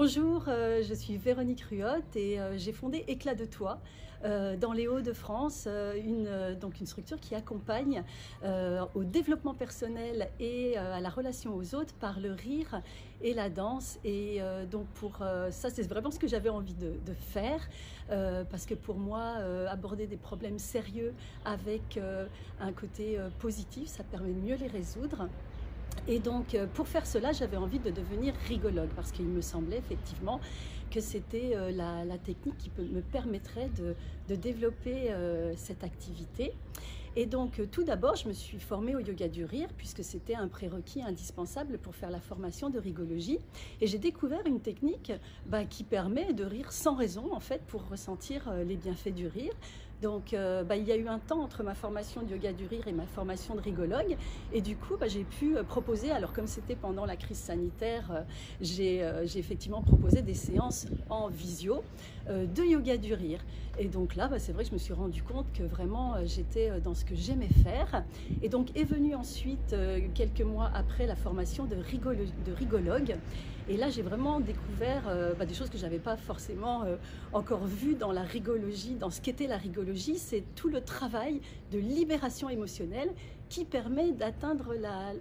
Bonjour, je suis Véronique Ruotte et j'ai fondé Éclat de Toi dans les Hauts-de-France, donc une structure qui accompagne au développement personnel et à la relation aux autres par le rire et la danse. Et donc pour ça, c'est vraiment ce que j'avais envie de faire parce que pour moi, aborder des problèmes sérieux avec un côté positif, ça permet de mieux les résoudre. Et donc, pour faire cela, j'avais envie de devenir rigologue parce qu'il me semblait effectivement que c'était la technique qui me permettrait de développer cette activité. Et donc, tout d'abord, je me suis formée au yoga du rire puisque c'était un prérequis indispensable pour faire la formation de rigologie. Et j'ai découvert une technique qui permet de rire sans raison, en fait, pour ressentir les bienfaits du rire. Donc, il y a eu un temps entre ma formation de yoga du rire et ma formation de rigologue. Et du coup, j'ai pu proposer, alors comme c'était pendant la crise sanitaire, j'ai effectivement proposé des séances en visio de yoga du rire. Et donc là, c'est vrai que je me suis rendu compte que vraiment j'étais dans ce que j'aimais faire. Et donc est venue ensuite, quelques mois après, la formation de rigologue. Et là, j'ai vraiment découvert des choses que je n'avais pas forcément encore vues dans la rigologie, dans ce qu'était la rigologie. C'est tout le travail de libération émotionnelle qui permet d'atteindre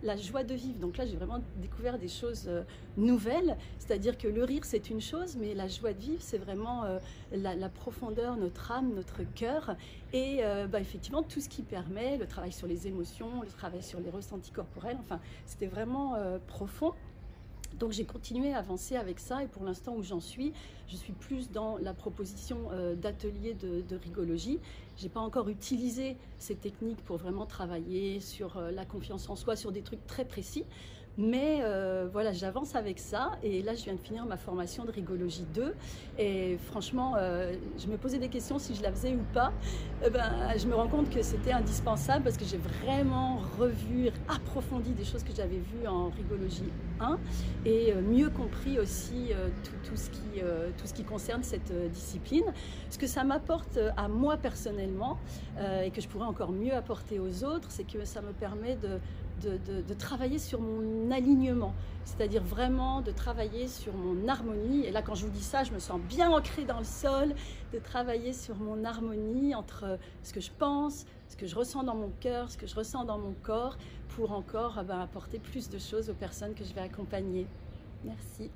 la joie de vivre. Donc là, j'ai vraiment découvert des choses nouvelles, c'est-à-dire que le rire, c'est une chose, mais la joie de vivre, c'est vraiment la profondeur, notre âme, notre cœur, et effectivement, tout ce qui permet, le travail sur les émotions, le travail sur les ressentis corporels, enfin, c'était vraiment profond. Donc j'ai continué à avancer avec ça et pour l'instant où j'en suis, je suis plus dans la proposition d'ateliers de rigologie. Je n'ai pas encore utilisé ces techniques pour vraiment travailler sur la confiance en soi, sur des trucs très précis. Mais voilà, j'avance avec ça et là je viens de finir ma formation de rigologie 2 et franchement je me posais des questions si je la faisais ou pas. Je me rends compte que c'était indispensable parce que j'ai vraiment revu, approfondi des choses que j'avais vues en rigologie 1 et mieux compris aussi tout ce qui concerne cette discipline. Ce que ça m'apporte à moi personnellement et que je pourrais encore mieux apporter aux autres, c'est que ça me permet de travailler sur mon alignement, c'est-à-dire vraiment de travailler sur mon harmonie. Et là, quand je vous dis ça, je me sens bien ancrée dans le sol, de travailler sur mon harmonie entre ce que je pense, ce que je ressens dans mon cœur, ce que je ressens dans mon corps, pour encore apporter plus de choses aux personnes que je vais accompagner. Merci.